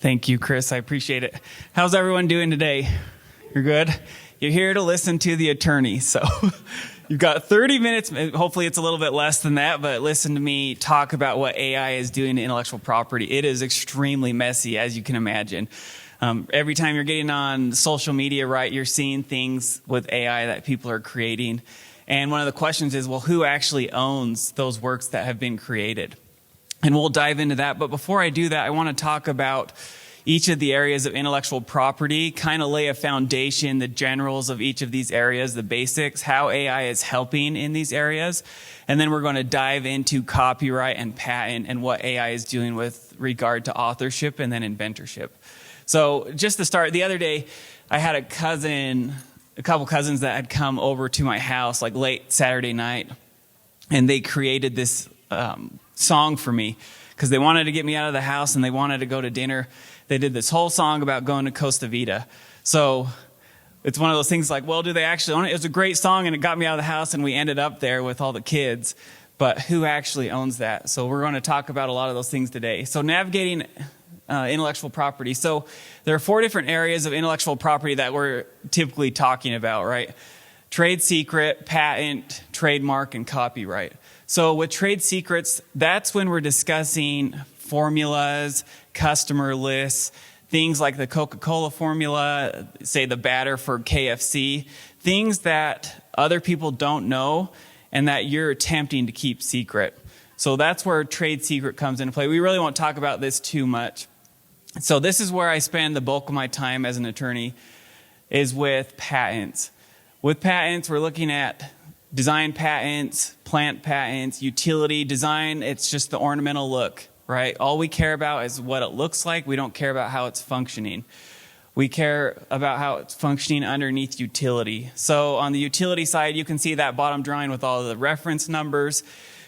Thank you, Chris. I appreciate it. How's everyone doing today? You're good? You're here to listen to the attorney. So you've got 30 minutes. Hopefully it's a little bit less than that, but listen to me talk about what AI is doing to intellectual property. It is extremely messy, as you can imagine. Every time you're getting on social media, right, you're seeing things with AI that people are creating. And one of the questions is, well, who actually owns those works that have been created? And we'll dive into that. But before I do that, I want to talk about each of the areas of intellectual property, kind of lay a foundation, the generals of each of these areas, the basics, how AI is helping in these areas. And then we're going to dive into copyright and patent and what AI is doing with regard to authorship and then inventorship. So just to start, the other day, I had a couple cousins that had come over to my house like late Saturday night, and they created this song for me because they wanted to get me out of the house and they wanted to go to dinner. They did this whole song about going to Costa Vida. So it's one of those things like, well, do they actually own it? It was a great song and it got me out of the house and we ended up there with all the kids. But who actually owns that? So we're going to talk about a lot of those things today. So navigating intellectual property. So there are 4 different areas of intellectual property that we're typically talking about, right? Trade secret, patent, trademark, and copyright. So with trade secrets, that's when we're discussing formulas, customer lists, things like the Coca-Cola formula, say the batter for KFC, things that other people don't know and that you're attempting to keep secret. So that's where trade secret comes into play. We really won't talk about this too much. So this is where I spend the bulk of my time as an attorney, is with patents. With patents, we're looking at design patents, plant patents, utility design. It's just the ornamental look, right? All we care about is what it looks like. We don't care about how it's functioning. We care about how it's functioning underneath utility. So on the utility side, you can see that bottom drawing with all of the reference numbers.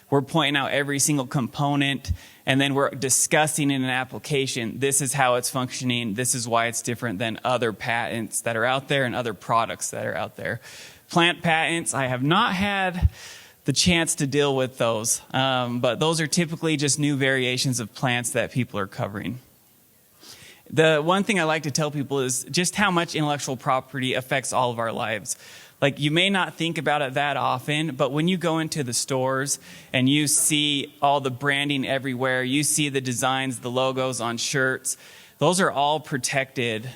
We're pointing out every single component, and then we're discussing in an application, this is how it's functioning, this is why it's different than other patents that are out there and other products that are out there. Plant patents, I have not had the chance to deal with those, but those are typically just new variations of plants that people are covering. The one thing I like to tell people is just how much intellectual property affects all of our lives. Like, you may not think about it that often, but when you go into the stores and you see all the branding everywhere, you see the designs, the logos on shirts, those are all protected.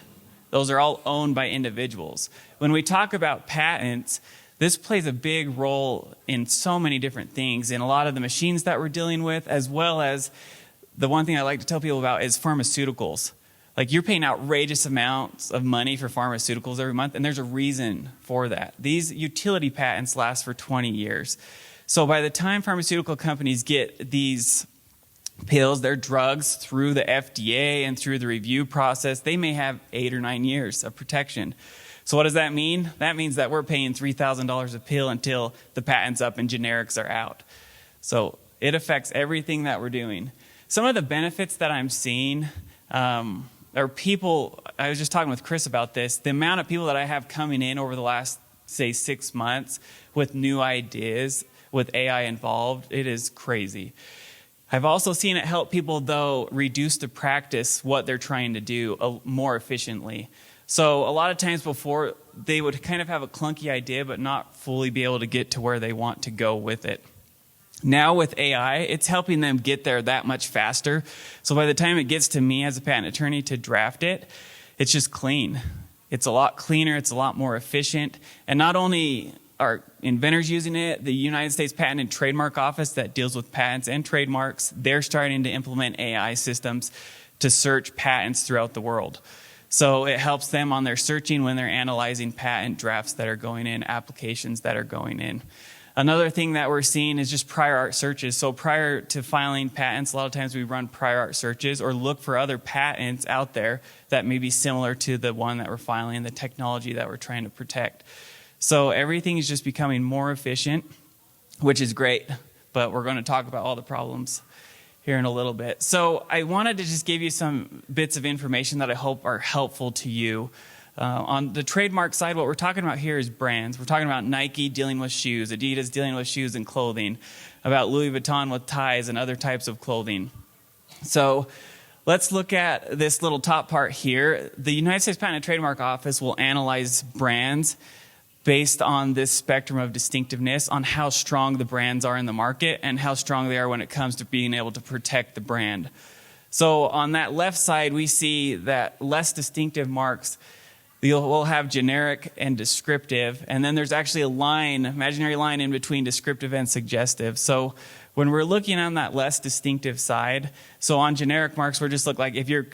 Those are all owned by individuals. When we talk about patents, this plays a big role in so many different things, in a lot of the machines that we're dealing with, as well as the one thing I like to tell people about is pharmaceuticals. Like, you're paying outrageous amounts of money for pharmaceuticals every month, and there's a reason for that. These utility patents last for 20 years. So by the time pharmaceutical companies get these pills, their drugs, through the FDA and through the review process, they may have 8 or 9 years of protection. So what does that mean? That means that we're paying $3,000 a pill until the patent's up and generics are out. So it affects everything that we're doing. Some of the benefits that I'm seeing are people, I was just talking with Chris about this, the amount of people that I have coming in over the last, say, 6 months with new ideas, with AI involved, it is crazy. I've also seen it help people, though, reduce to practice what they're trying to do more efficiently. So a lot of times before, they would kind of have a clunky idea but not fully be able to get to where they want to go with it. Now with AI, it's helping them get there that much faster. So by the time it gets to me as a patent attorney to draft it, it's just clean. It's a lot cleaner, it's a lot more efficient. And not only are inventors using it, the United States Patent and Trademark Office that deals with patents and trademarks, they're starting to implement AI systems to search patents throughout the world. So it helps them on their searching when they're analyzing patent drafts that are going in, applications that are going in. Another thing that we're seeing is just prior art searches. So prior to filing patents, a lot of times we run prior art searches or look for other patents out there that may be similar to the one that we're filing, the technology that we're trying to protect. So everything is just becoming more efficient, which is great, but we're going to talk about all the problems here in a little bit. So I wanted to just give you some bits of information that I hope are helpful to you. On the trademark side, what we're talking about here is brands. We're talking about Nike dealing with shoes, Adidas dealing with shoes and clothing, about Louis Vuitton with ties and other types of clothing. So let's look at this little top part here. The United States Patent and Trademark Office will analyze brands based on this spectrum of distinctiveness, on how strong the brands are in the market and how strong they are when it comes to being able to protect the brand. So on that left side, we see that less distinctive marks, we'll have generic and descriptive, and then there's actually a line, imaginary line in between descriptive and suggestive. So when we're looking on that less distinctive side, so on generic marks, we're just look like if your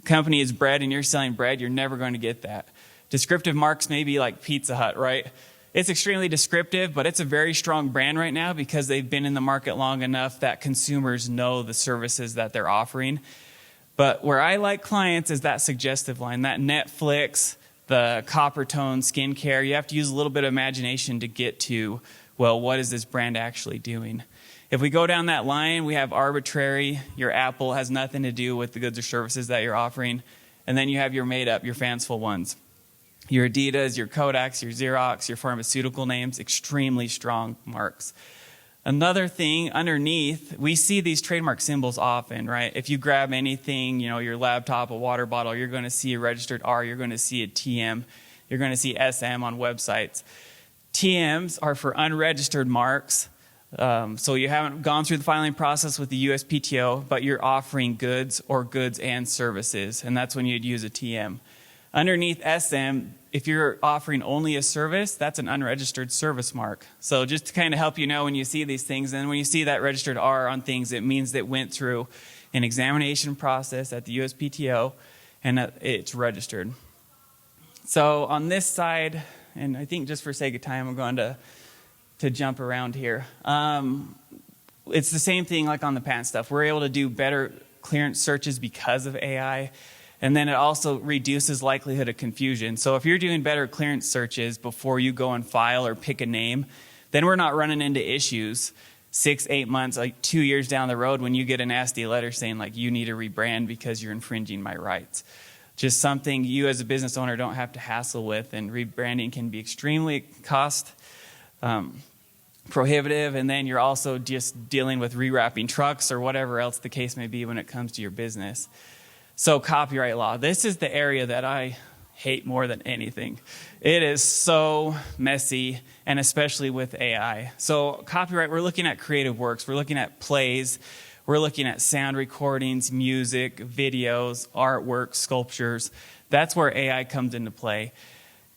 company is bread and you're selling bread, you're never going to get that. Descriptive marks may be like Pizza Hut, right? It's extremely descriptive, but it's a very strong brand right now because they've been in the market long enough that consumers know the services that they're offering. But where I like clients is that suggestive line, that Netflix, the copper tone skincare. You have to use a little bit of imagination to get to, well, what is this brand actually doing? If we go down that line, we have arbitrary. Your Apple has nothing to do with the goods or services that you're offering. And then you have your made up, your fanciful ones. Your Adidas, your Kodaks, your Xerox, your pharmaceutical names, extremely strong marks. Another thing underneath, we see these trademark symbols often, right? If you grab anything, your laptop, a water bottle, you're going to see a registered R, you're going to see a TM, you're going to see SM on websites. TMs are for unregistered marks. So you haven't gone through the filing process with the USPTO, but you're offering goods or goods and services, and that's when you'd use a TM. Underneath SM, if you're offering only a service, that's an unregistered service mark. So just to kind of help you know when you see these things, and when you see that registered R on things, it means that it went through an examination process at the USPTO and that it's registered. So on this side, and I think just for sake of time, I'm going to jump around here. It's the same thing like on the patent stuff. We're able to do better clearance searches because of AI. And then it also reduces likelihood of confusion. So if you're doing better clearance searches before you go and file or pick a name, then we're not running into issues 6-8 months, like 2 years down the road when you get a nasty letter saying like you need to rebrand because you're infringing my rights. Just something you as a business owner don't have to hassle with, and rebranding can be extremely cost prohibitive, and then you're also just dealing with rewrapping trucks or whatever else the case may be when it comes to your business. So copyright law, this is the area that I hate more than anything. It is so messy, and especially with AI. So copyright, we're looking at creative works, we're looking at plays, we're looking at sound recordings, music, videos, artwork, sculptures. That's where AI comes into play,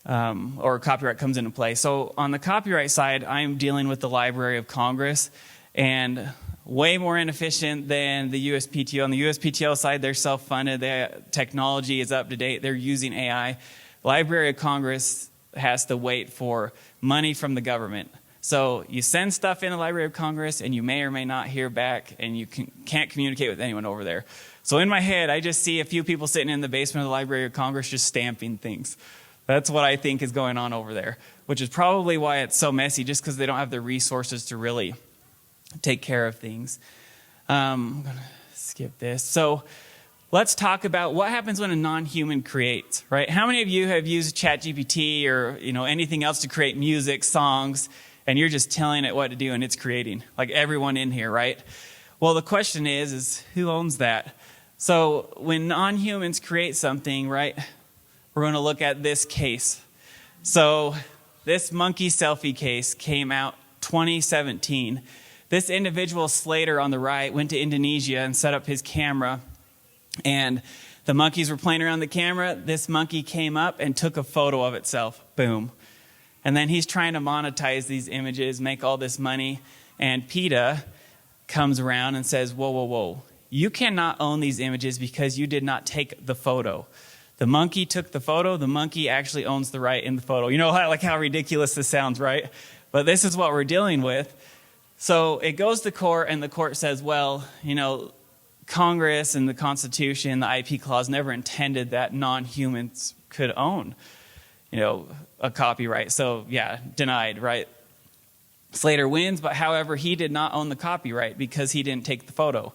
or copyright comes into play. So on the copyright side, I'm dealing with the Library of Congress, and way more inefficient than the USPTO. On the USPTO side, they're self-funded. Their technology is up to date. They're using AI. Library of Congress has to wait for money from the government. So you send stuff in the Library of Congress, and you may or may not hear back, and you can't communicate with anyone over there. So in my head, I just see a few people sitting in the basement of the Library of Congress just stamping things. That's what I think is going on over there, which is probably why it's so messy, just because they don't have the resources to really take care of things. I'm going to skip this. So let's talk about what happens when a non-human creates, right? How many of you have used ChatGPT or anything else to create music, songs, and you're just telling it what to do and it's creating? Like everyone in here, right? Well, the question is who owns that? So when non-humans create something, right, we're going to look at this case. So this monkey selfie case came out 2017. This individual, Slater, on the right, went to Indonesia and set up his camera. And the monkeys were playing around the camera. This monkey came up and took a photo of itself. Boom. And then he's trying to monetize these images, make all this money. And PETA comes around and says, whoa, whoa, whoa. You cannot own these images because you did not take the photo. The monkey took the photo. The monkey actually owns the right in the photo. You know how ridiculous this sounds, right? But this is what we're dealing with. So it goes to court, and the court says, well, Congress and the Constitution, the IP clause never intended that non-humans could own, a copyright. So, yeah, denied, right? Slater wins, but however, he did not own the copyright because he didn't take the photo.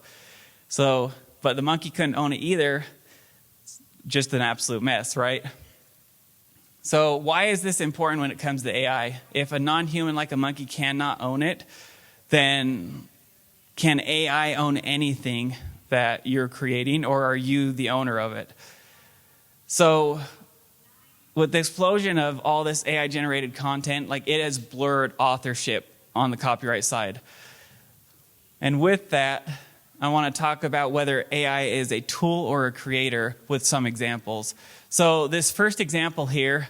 So, but the monkey couldn't own it either. Just an absolute mess, right? So why is this important when it comes to AI? If a non-human like a monkey cannot own it, then can AI own anything that you're creating, or are you the owner of it? So with the explosion of all this AI-generated content, like, it has blurred authorship on the copyright side. And with that, I want to talk about whether AI is a tool or a creator with some examples. So this first example here,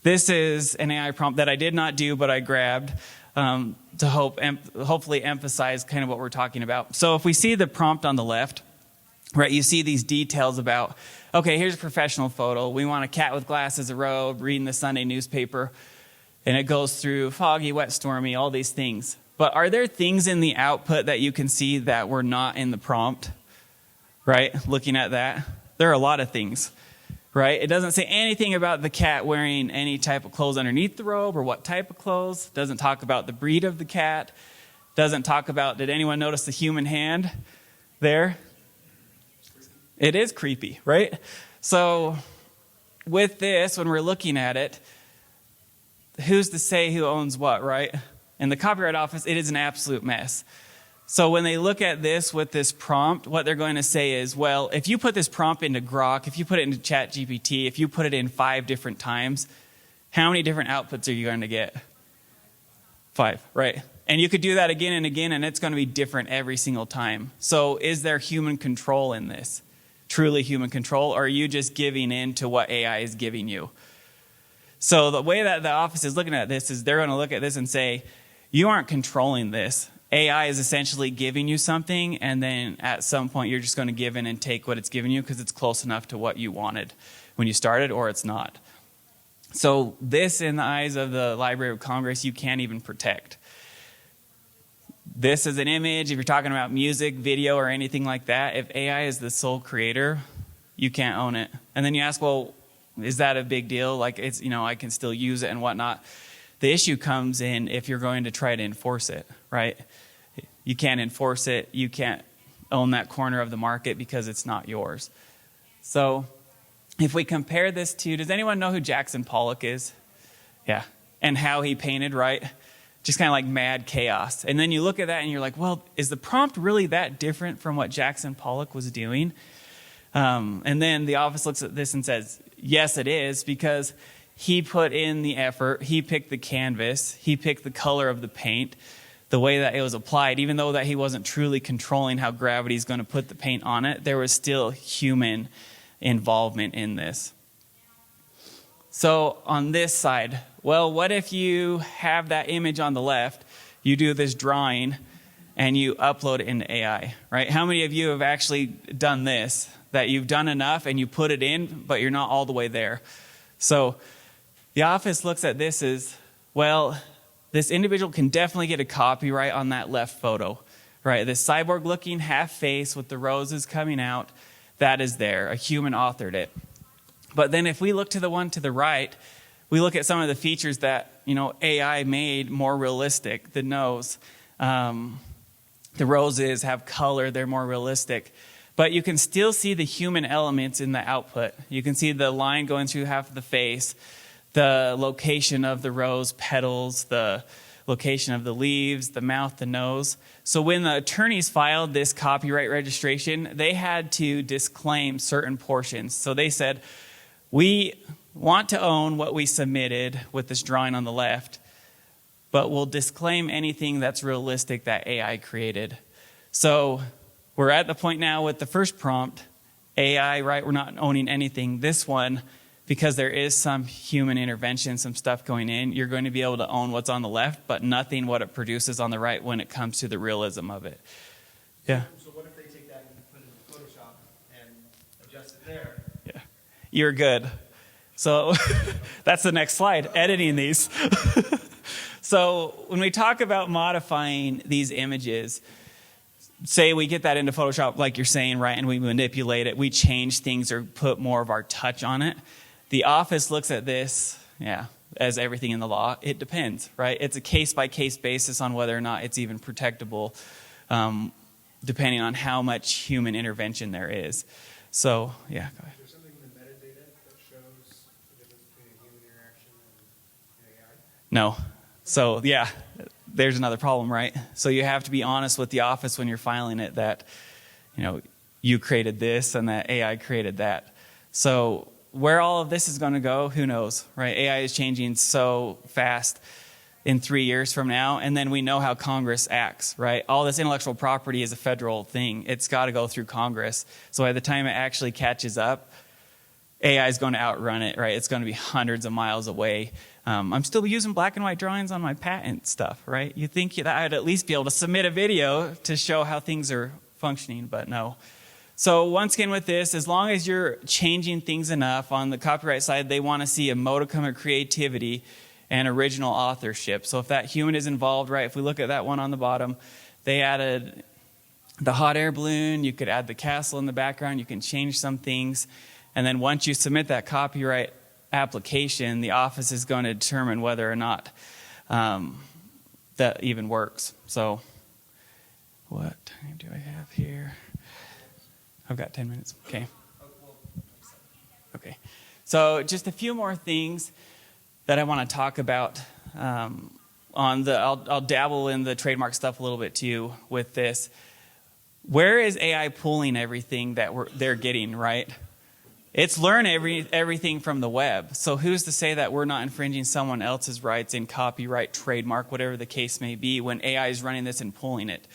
this is an AI prompt that I did not do, but I grabbed to hopefully emphasize kind of what we're talking about. So if we see the prompt on the left, right, you see these details about, okay, here's a professional photo. We want a cat with glasses, a robe, reading the Sunday newspaper. And it goes through foggy, wet, stormy, all these things. But are there things in the output that you can see that were not in the prompt? Right? Looking at that, there are a lot of things. Right? It doesn't say anything about the cat wearing any type of clothes underneath the robe or what type of clothes. Doesn't talk about the breed of the cat. Doesn't talk about, did anyone notice the human hand there? It is creepy, right? So with this, when we're looking at it, who's to say who owns what, right? In the Copyright Office, it is an absolute mess. So when they look at this with this prompt, what they're going to say is, well, if you put this prompt into Grok, if you put it into ChatGPT, if you put it in 5 different times, how many different outputs are you going to get? 5, right? And you could do that again and again, and it's going to be different every single time. So is there human control in this? Truly human control, or are you just giving in to what AI is giving you? So the way that the office is looking at this is they're going to look at this and say, you aren't controlling this. AI is essentially giving you something, and then at some point you're just going to give in and take what it's giving you because it's close enough to what you wanted when you started, or it's not. So this, in the eyes of the Library of Congress, you can't even protect. This is an image. If you're talking about music, video, or anything like that, if AI is the sole creator, you can't own it. And then you ask, well, is that a big deal? Like, it's, you know, I can still use it and whatnot. The issue comes in if you're going to try to enforce it, right? You can't enforce it. You can't own that corner of the market because it's not yours. So if we compare this to, does anyone know who Jackson Pollock is? Yeah. And how he painted, right? Just kind of like mad chaos. And then you look at that and you're like, well, is the prompt really that different from what Jackson Pollock was doing? And then the office looks at this and says, yes, it is, because he put in the effort, he picked the canvas, he picked the color of the paint, the way that it was applied. Even though that he wasn't truly controlling how gravity is going to put the paint on it, there was still human involvement in this. So on this side, well, what if you have that image on the left, you do this drawing, and you upload it into AI, right? How many of you have actually done this, that you've done enough and you put it in, but you're not all the way there? So the office looks at this as, well, this individual can definitely get a copyright on that left photo, right? This cyborg-looking half face with the roses coming out, that is there. A human authored it. But then if we look to the one to the right, we look at some of the features that, you know, AI made more realistic. The nose, the roses have color, they're more realistic. But you can still see the human elements in the output. You can see the line going through half of the face, the location of the rose petals, the location of the leaves, the mouth, the nose. So when the attorneys filed this copyright registration, they had to disclaim certain portions. So they said, we want to own what we submitted with this drawing on the left, but we'll disclaim anything that's realistic that AI created. So we're at the point now with the first prompt, AI, right? We're not owning anything. This one, because there is some human intervention, some stuff going in, you're going to be able to own what's on the left, but nothing what it produces on the right when it comes to the realism of it. Yeah? So what if they take that and put it in Photoshop and adjust it there? Yeah. You're good. So that's the next slide, editing these. So when we talk about modifying these images, say we get that into Photoshop, like you're saying, right, and we manipulate it, we change things or put more of our touch on it. The office looks at this, as everything in the law, it depends, right? It's a case-by-case basis on whether or not it's even protectable, depending on how much human intervention there is. So, yeah, go ahead. Is there something in the metadata that shows the difference between a human interaction and AI? No. So, yeah, there's another problem, right? So you have to be honest with the office when you're filing it that, you know, you created this and that AI created that. So where all of this is going to go, who knows, right? AI is changing so fast in 3 years from now, and then we know how Congress acts, right? All this intellectual property is a federal thing. It's got to go through Congress. So by the time it actually catches up, AI is going to outrun it, right? It's going to be hundreds of miles away. I'm still using black and white drawings on my patent stuff, right? You think that I'd at least be able to submit a video to show how things are functioning, but no. So once again with this, as long as you're changing things enough, on the copyright side, they want to see a modicum of creativity and original authorship. So if that human is involved, right, if we look at that one on the bottom, they added the hot air balloon, you could add the castle in the background, you can change some things. And then once you submit that copyright application, the office is going to determine whether or not that even works. So what time do I have here? I've got 10 minutes. Okay. Okay. So just a few more things that I want to talk about. I'll dabble in the trademark stuff a little bit too with this. Where is AI pulling everything that they're getting, right? It's learning everything from the web. So who's to say that we're not infringing someone else's rights in copyright, trademark, whatever the case may be, when AI is running this and pulling it?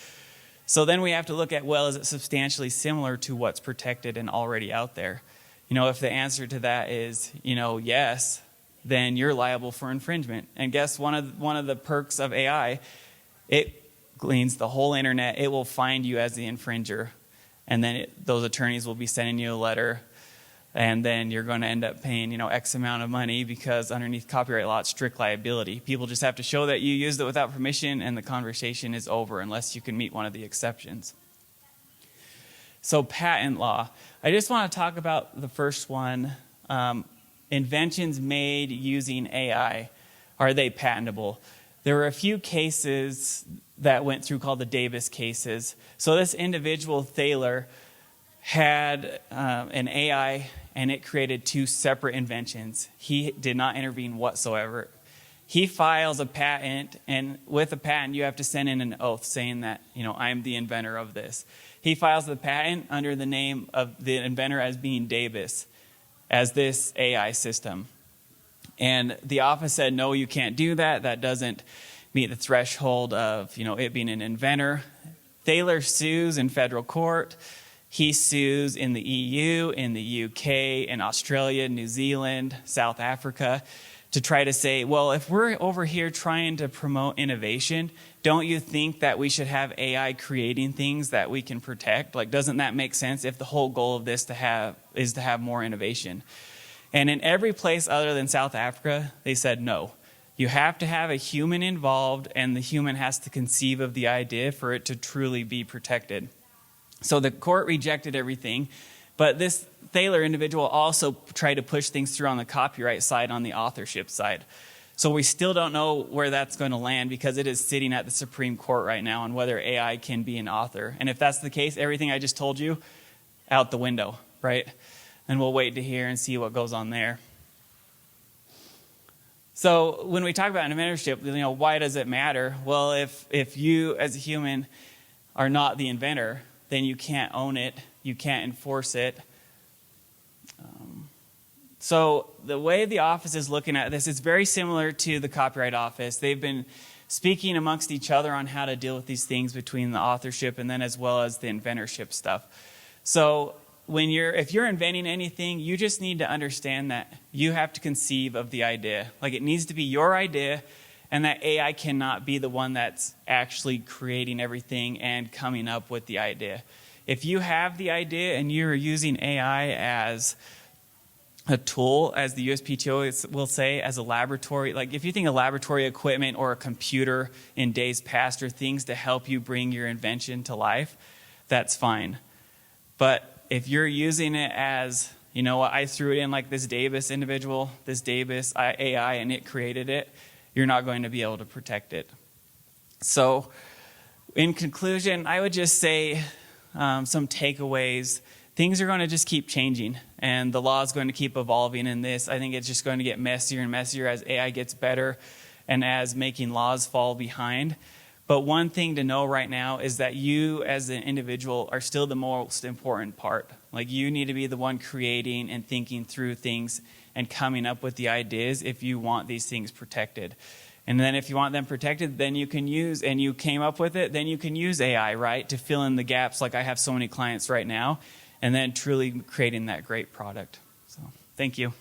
So then we have to look at, well, is it substantially similar to what's protected and already out there? If the answer to that is, yes, then you're liable for infringement. And guess one of the perks of AI, it gleans the whole internet. It will find you as the infringer. And then those attorneys will be sending you a letter. And then you're going to end up paying, X amount of money, because underneath copyright law, it's strict liability. People just have to show that you used it without permission, and the conversation is over unless you can meet one of the exceptions. So patent law. I just want to talk about the first one. Inventions made using AI. Are they patentable? There were a few cases that went through called the DABUS cases. So this individual, Thaler, had an AI, and it created two separate inventions. He did not intervene whatsoever. He files a patent, and with a patent, you have to send in an oath saying that, I'm the inventor of this. He files the patent under the name of the inventor as being DABUS, as this AI system. And the office said, no, you can't do that. That doesn't meet the threshold of, it being an inventor. Thaler sues in federal court. He sues in the EU, in the UK, in Australia, New Zealand, South Africa, to try to say, well, if we're over here trying to promote innovation, don't you think that we should have AI creating things that we can protect? Like, doesn't that make sense if the whole goal of this is to have more innovation? And in every place other than South Africa, they said no. You have to have a human involved, and the human has to conceive of the idea for it to truly be protected. So the court rejected everything, but this Thaler individual also tried to push things through on the copyright side, on the authorship side. So we still don't know where that's going to land, because it is sitting at the Supreme Court right now on whether AI can be an author. And if that's the case, everything I just told you, out the window, right? And we'll wait to hear and see what goes on there. So when we talk about inventorship, why does it matter? Well, if you as a human are not the inventor, then you can't own it, you can't enforce it. So the way the office is looking at this is very similar to the Copyright Office. They've been speaking amongst each other on how to deal with these things between the authorship and then as well as the inventorship stuff. So if you're inventing anything, you just need to understand that you have to conceive of the idea. Like, it needs to be your idea, and that AI cannot be the one that's actually creating everything and coming up with the idea. If you have the idea and you're using AI as a tool, as the USPTO will say, as a laboratory, like if you think of laboratory equipment or a computer in days past, or things to help you bring your invention to life, that's fine. But if you're using it as, I threw it in like this DABUS individual, this DABUS AI, and it created it, you're not going to be able to protect it. So in conclusion, I would just say some takeaways. Things are going to just keep changing, and the law is going to keep evolving in this. I think it's just going to get messier and messier as AI gets better and as making laws fall behind. But one thing to know right now is that you as an individual are still the most important part. Like, you need to be the one creating and thinking through things and coming up with the ideas if you want these things protected. And then if you want them protected, then you can use, and you came up with it, then you can use AI, right, to fill in the gaps like I have so many clients right now, and then truly creating that great product. So thank you.